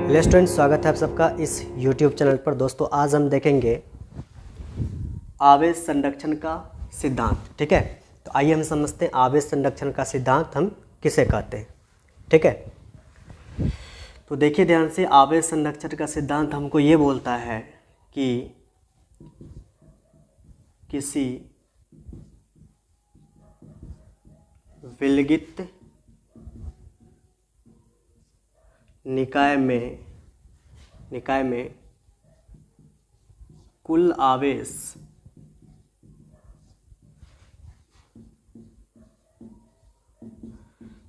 Hello students, स्वागत है आप सबका इस YouTube चैनल पर। दोस्तों आज हम देखेंगे आवेश संरक्षण का सिद्धांत। ठीक है, तो आइए हम समझते हैं आवेश संरक्षण का सिद्धांत हम किसे कहते हैं। ठीक है, तो देखिए ध्यान से, आवेश संरक्षण का सिद्धांत हमको ये बोलता है कि किसी विलगित निकाय में कुल आवेश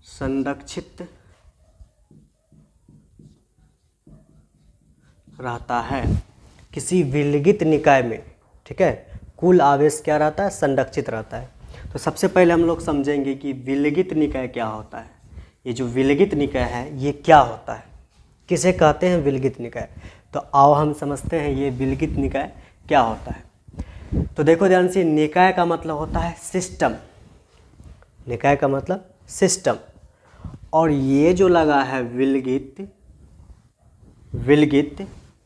संरक्षित रहता है। किसी विलगित निकाय में, ठीक है, कुल आवेश क्या रहता है? संरक्षित रहता है। तो सबसे पहले हम लोग समझेंगे कि विलगित निकाय क्या होता है। ये जो विलगित निकाय है ये क्या होता है, किसे कहते हैं विलगित निकाय। तो आओ हम समझते हैं ये विलगित निकाय क्या होता है। तो देखो ध्यान से, निकाय का मतलब होता है सिस्टम। निकाय का मतलब सिस्टम, और ये जो लगा है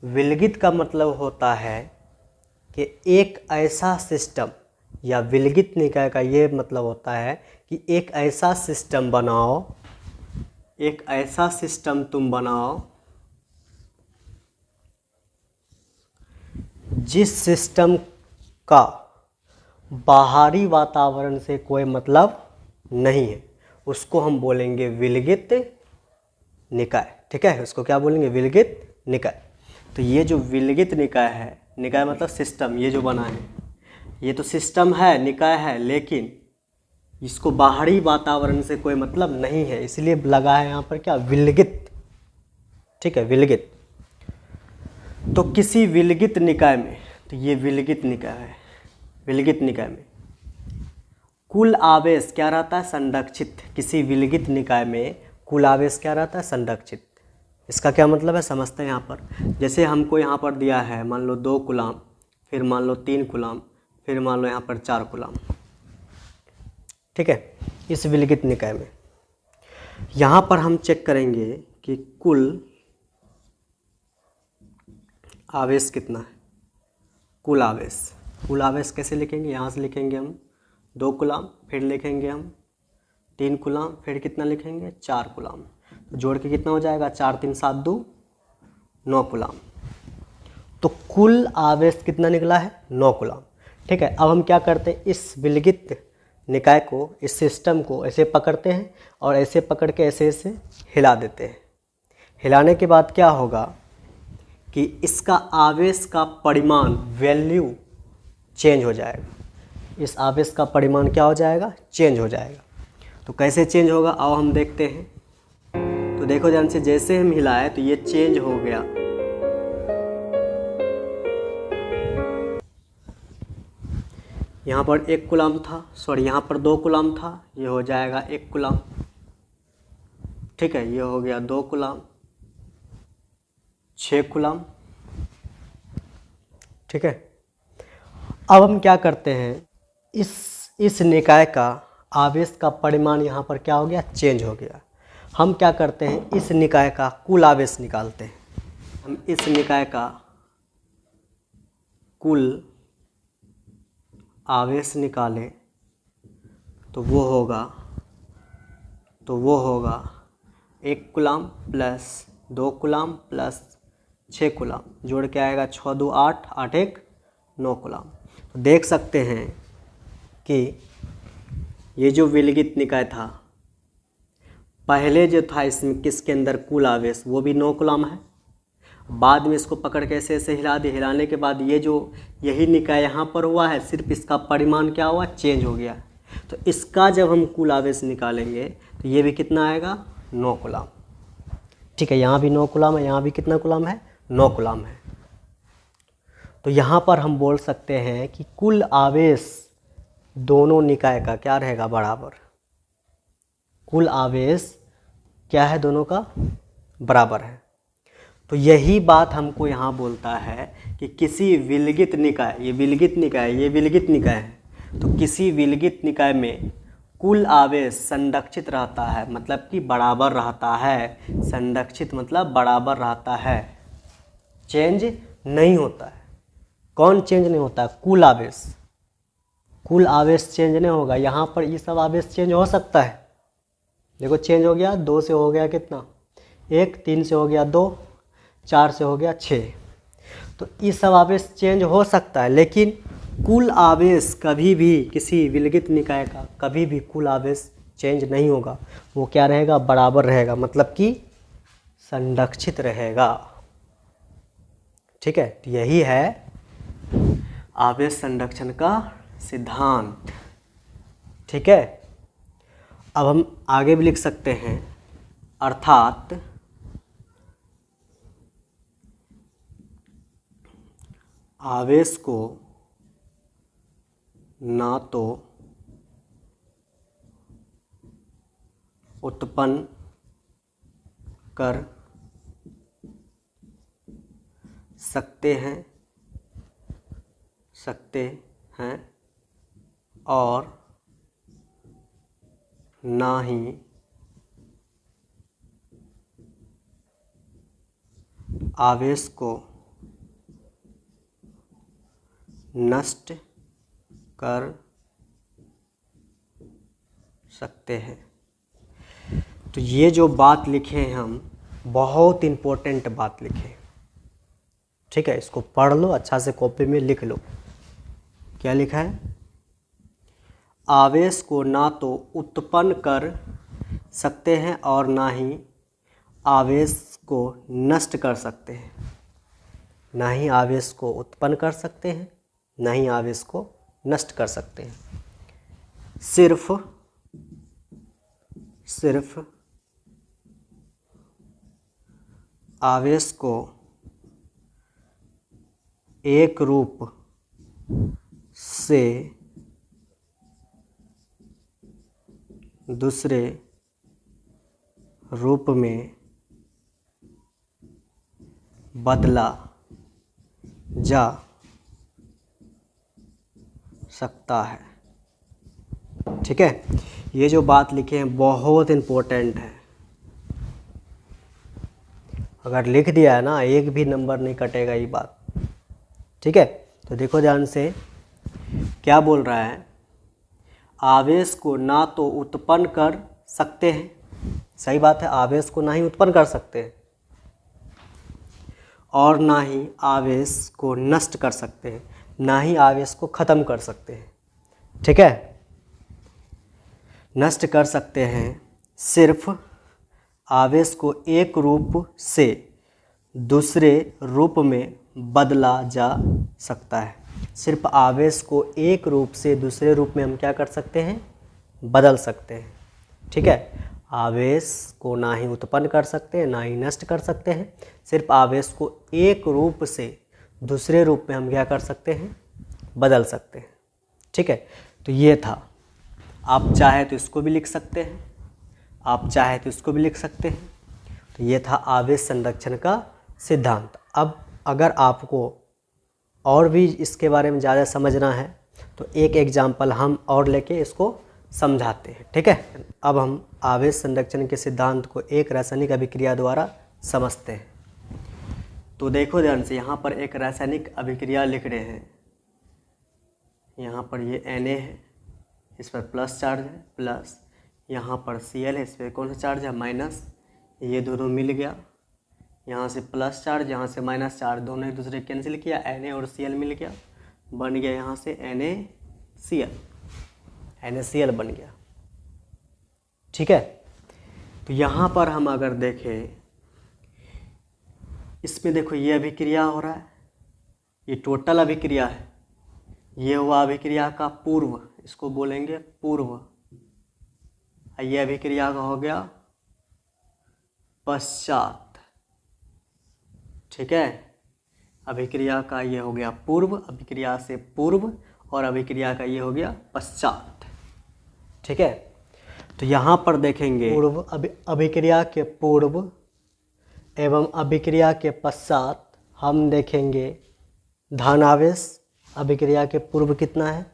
विलगित का मतलब होता है कि एक ऐसा सिस्टम, या विलगित निकाय का ये मतलब होता है कि एक ऐसा सिस्टम बनाओ, एक ऐसा सिस्टम तुम बनाओ जिस सिस्टम का बाहरी वातावरण से कोई मतलब नहीं है, उसको हम बोलेंगे विलगित निकाय। ठीक है, उसको क्या बोलेंगे? विलगित निकाय। तो ये जो विलगित निकाय है, निकाय मतलब सिस्टम, ये जो बना है ये तो सिस्टम है, निकाय है, लेकिन इसको बाहरी वातावरण से कोई मतलब नहीं है, इसलिए लगा है यहाँ पर क्या? विलगित। ठीक है, विलगित। तो किसी विलगित निकाय में, तो ये विलगित निकाय है, विलगित निकाय में कुल आवेश क्या रहता है? संरक्षित। किसी विलगित निकाय में कुल आवेश क्या रहता है? संरक्षित। इसका क्या मतलब है समझते हैं। यहाँ पर जैसे हमको यहाँ पर दिया है, मान लो 2 कूलाम, फिर मान लो 3 कूलाम, फिर मान लो यहाँ पर 4 कूलाम। ठीक है, इस विलगित निकाय में यहाँ पर हम चेक करेंगे कि कुल आवेश कितना है। कुल आवेश कैसे लिखेंगे? यहाँ से लिखेंगे हम 2 कूलाम, फिर लिखेंगे हम 3 कूलाम, फिर कितना लिखेंगे? 4 कूलाम। तो जोड़ के कितना हो जाएगा? 4 3 7 2 9 कूलाम। तो कुल आवेश कितना निकला है? 9 कूलाम। ठीक है, अब हम क्या करते हैं, इस विलगित निकाय को, इस सिस्टम को ऐसे पकड़ते हैं और ऐसे पकड़ के ऐसे ऐसे हिला देते हैं। हिलाने के बाद क्या होगा कि इसका आवेश का परिमाण, वैल्यू चेंज हो जाएगा। इस आवेश का परिमाण क्या हो जाएगा? चेंज हो जाएगा। तो कैसे चेंज होगा आओ हम देखते हैं। तो देखो ध्यान से, जैसे हम हिलाए तो ये चेंज हो गया। यहाँ पर 1 कूलाम था, सॉरी यहाँ पर 2 कूलाम था, ये हो जाएगा 1 कूलाम। ठीक है, ये हो गया 2 कूलाम, 6 कूलाम। ठीक है, अब हम क्या करते हैं, इस निकाय का आवेश का परिमाण यहाँ पर क्या हो गया? चेंज हो गया। हम क्या करते हैं, इस निकाय का कुल आवेश निकालते हैं। हम इस निकाय का कुल आवेश निकालें तो वो होगा 1 coulomb plus 2 coulomb plus 6 coulomb, जोड़ के आएगा 6 2 8 8 1 9 कूलाम। तो देख सकते हैं कि ये जो विलगित निकाय था, पहले जो था इसमें किसके अंदर कुल आवेश, वो भी 9 कूलाम है। बाद में इसको पकड़ के ऐसे ऐसे हिला दिए, हिलाने के बाद ये जो यही निकाय यहाँ पर हुआ है, सिर्फ इसका परिमाण क्या हुआ? चेंज हो गया। तो इसका जब हम कुल आवेश निकालेंगे तो ये भी कितना आएगा? 9 कूलाम। ठीक है, यहाँ भी 9 कूलाम है, यहाँ भी कितना कूलाम है? 9 कूलाम है। तो यहाँ पर हम बोल सकते हैं कि कुल आवेश दोनों निकाय का क्या रहेगा? बराबर। कुल आवेश क्या है? दोनों का बराबर है। तो यही बात हमको यहाँ बोलता है कि किसी विलगित निकाय, ये विलगित निकाय है, तो किसी विलगित निकाय में कुल आवेश संरक्षित रहता है, मतलब कि बराबर रहता है। संरक्षित मतलब बराबर रहता है, चेंज नहीं होता है। कौन चेंज नहीं होता है? कुल आवेश। कुल आवेश चेंज नहीं होगा। यहाँ पर ये सब आवेश चेंज हो सकता है। देखो चेंज हो गया, 2 से हो गया कितना 1, 3 से हो गया 2, 4 से हो गया 6। तो ये सब आवेश चेंज हो सकता है, लेकिन कुल आवेश कभी भी किसी विलगित निकाय का कभी भी कुल आवेश चेंज नहीं होगा। वो क्या रहेगा? बराबर रहेगा, मतलब कि संरक्षित रहेगा। ठीक है, तो यही है आवेश संरक्षण का सिद्धांत। ठीक है, अब हम आगे भी लिख सकते हैं, अर्थात आवेश को ना तो उत्पन्न कर सकते हैं और ना ही आवेश को नष्ट कर सकते हैं। तो ये जो बात लिखे हैं हम, बहुत इम्पोर्टेंट बात लिखे। ठीक है, इसको पढ़ लो, अच्छा से कॉपी में लिख लो। क्या लिखा है? आवेश को ना तो उत्पन्न कर सकते हैं और ना ही आवेश को नष्ट कर सकते हैं। ना ही आवेश को उत्पन्न कर सकते हैं, ना ही आवेश को नष्ट कर सकते हैं। सिर्फ आवेश को एक रूप से दूसरे रूप में बदला जा सकता है। ठीक है, ये जो बात लिखे हैं बहुत इम्पोर्टेंट है। अगर लिख दिया है ना, एक भी नंबर नहीं कटेगा ये बात। ठीक है, तो देखो ध्यान से, क्या बोल रहा है? आवेश को ना तो उत्पन्न कर सकते हैं, सही बात है, आवेश को ना ही उत्पन्न कर सकते हैं और ना ही आवेश को नष्ट कर सकते हैं, ना ही आवेश को ख़त्म कर सकते हैं। ठीक है, नष्ट कर सकते हैं। सिर्फ आवेश को एक रूप से दूसरे रूप में बदला जा सकता है। सिर्फ आवेश को एक रूप से दूसरे रूप में हम क्या कर सकते हैं? बदल सकते हैं। ठीक है, आवेश को ना ही उत्पन्न कर सकते हैं, ना ही नष्ट कर सकते हैं। सिर्फ आवेश को एक रूप से दूसरे रूप में हम क्या कर सकते हैं? बदल सकते हैं। ठीक है, तो ये था। आप चाहे तो इसको भी लिख सकते हैं, आप चाहे तो इसको भी लिख सकते हैं। तो ये था आवेश संरक्षण का सिद्धांत। अब अगर आपको और भी इसके बारे में ज़्यादा समझना है तो एक एग्जाम्पल हम और लेके इसको समझाते हैं। ठीक है, अब हम आवेश संरक्षण के सिद्धांत को एक रासायनिक अभिक्रिया द्वारा समझते हैं। तो देखो ध्यान से, यहाँ पर एक रासायनिक अभिक्रिया लिख रहे हैं। यहाँ पर ये Na है, इस पर प्लस चार्ज है, प्लस यहाँ पर Cl है, इस पर कौन सा चार्ज है? माइनस। ये दोनों मिल गया, यहाँ से प्लस चार्ज, यहाँ से माइनस चार्ज, दोनों एक दूसरे कैंसिल किया, Na और Cl मिल गया, बन गया यहाँ से NaCl बन गया। ठीक है, तो यहाँ पर हम अगर देखें, इसमें देखो ये अभिक्रिया हो रहा है, ये टोटल अभिक्रिया है। ये हुआ अभिक्रिया का पूर्व, इसको बोलेंगे पूर्व। ये अभिक्रिया का हो गया पश्चात। ठीक है, अभिक्रिया का ये हो गया पूर्व, अभिक्रिया से पूर्व, और अभिक्रिया का ये हो गया पश्चात। ठीक है, तो यहाँ पर देखेंगे पूर्व अभिक्रिया के पूर्व एवं अभिक्रिया के पश्चात हम देखेंगे धन आवेश। अभिक्रिया के पूर्व कितना है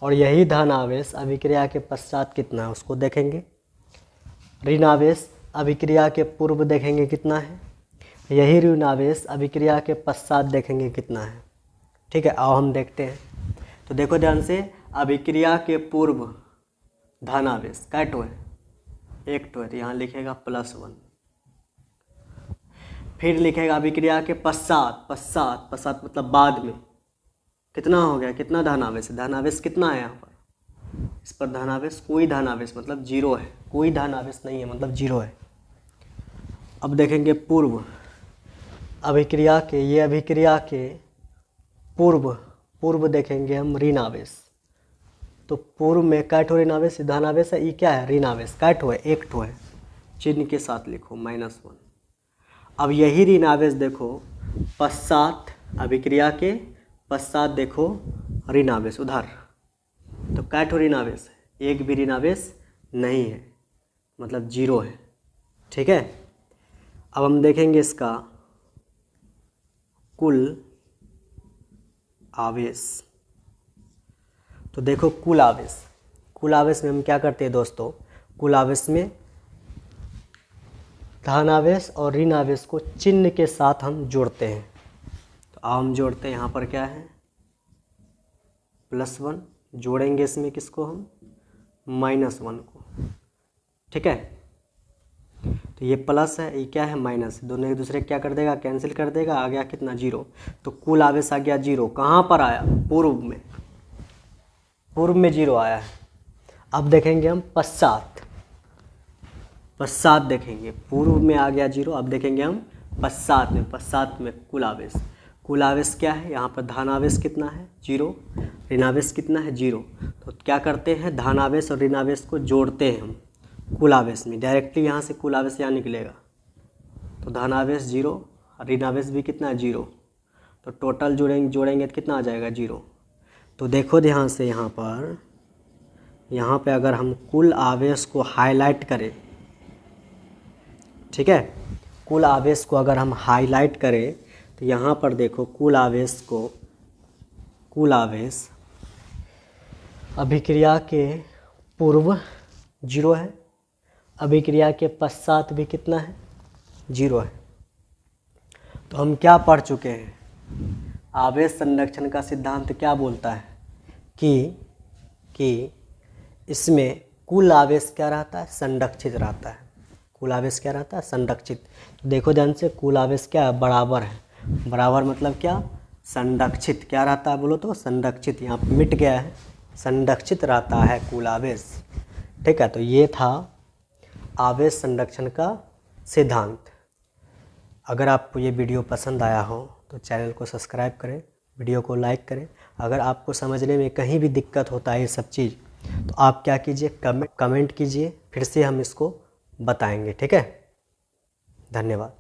और यही धन आवेश अभिक्रिया के पश्चात कितना है उसको देखेंगे। ऋण आवेश अभिक्रिया के पूर्व देखेंगे कितना है, यही ऋण आवेश अभिक्रिया के पश्चात देखेंगे कितना है। ठीक है, आओ हम देखते हैं। तो देखो ध्यान से, अभिक्रिया के पूर्व धन आवेश कै ठो है, एक ठो है, तो यहाँ लिखेगा +1। फिर लिखेगा अभिक्रिया के पश्चात, पश्चात मतलब बाद में कितना हो गया, कितना धन आवेश है, धन आवेश कितना है यहाँ पर, इस पर धन आवेश, कोई धन आवेश मतलब 0 है, कोई धन आवेश नहीं है मतलब 0 है। अब देखेंगे पूर्व अभिक्रिया के, ये अभिक्रिया के पूर्व देखेंगे हम ऋण आवेश। तो पूर्व में कै ठो ऋण आवेश, धन आवेश है, ये क्या है ऋण आवेश, कै ठो है, एक ठो है, चिन्ह के साथ लिखो -1। अब यही ऋण आवेश देखो पश्चात, अभिक्रिया के पश्चात देखो ऋण आवेश उधर, तो कै ठो ऋण आवेश है, एक भी ऋण आवेश नहीं है मतलब 0 है। ठीक है, अब हम देखेंगे इसका कुल आवेश। तो देखो कुल आवेश में हम क्या करते हैं दोस्तों, कुल आवेश में धन आवेश और ऋण आवेश को चिन्ह के साथ हम जोड़ते हैं। तो हम जोड़ते हैं, यहाँ पर क्या है +1, जोड़ेंगे इसमें किसको हम, -1 को। ठीक है, तो ये प्लस है, ये क्या है माइनस, दोनों एक दूसरे क्या कर देगा, कैंसिल कर देगा, आ गया कितना 0। तो कुल आवेश आ गया 0, कहाँ पर आया, पूर्व में 0 आया है। अब देखेंगे हम पश्चात देखेंगे, पूर्व में आ गया 0, अब देखेंगे हम पश्चात में कुल आवेश क्या है, यहाँ पर धन आवेश कितना है 0, ऋण आवेश कितना है 0। तो क्या करते हैं, धन आवेश और ऋण आवेश को जोड़ते हैं हम कुल आवेश में, डायरेक्टली यहाँ से कुल आवेश यहाँ निकलेगा। तो धन आवेश 0, ऋण आवेश भी कितना है 0, तो टोटल जोड़ेंगे तो कितना आ जाएगा 0। तो देखो ध्यान से, यहाँ पे अगर हम कुल आवेश को हाईलाइट करें, ठीक है, कुल आवेश को अगर हम हाईलाइट करें तो यहाँ पर देखो कुल आवेश अभिक्रिया के पूर्व 0 है, अभिक्रिया के पश्चात भी कितना है 0 है। तो हम क्या पढ़ चुके हैं, आवेश संरक्षण का सिद्धांत क्या बोलता है कि इसमें कुल आवेश क्या रहता है, संरक्षित रहता है। कुल आवेश क्या रहता है, संरक्षित। तो देखो ध्यान से, कुल आवेश क्या है, बराबर है, बराबर मतलब क्या, संरक्षित। क्या रहता है बोलो तो, संरक्षित, यहाँ पे मिट गया है, संरक्षित रहता है कुल आवेश। ठीक है, तो ये था आवेश संरक्षण का सिद्धांत। अगर आपको ये वीडियो पसंद आया हो तो चैनल को सब्सक्राइब करें, वीडियो को लाइक करें। अगर आपको समझने में कहीं भी दिक्कत होता है ये सब चीज़, तो आप क्या कीजिए, कमेंट कीजिए, फिर से हम इसको बताएंगे। ठीक है, धन्यवाद।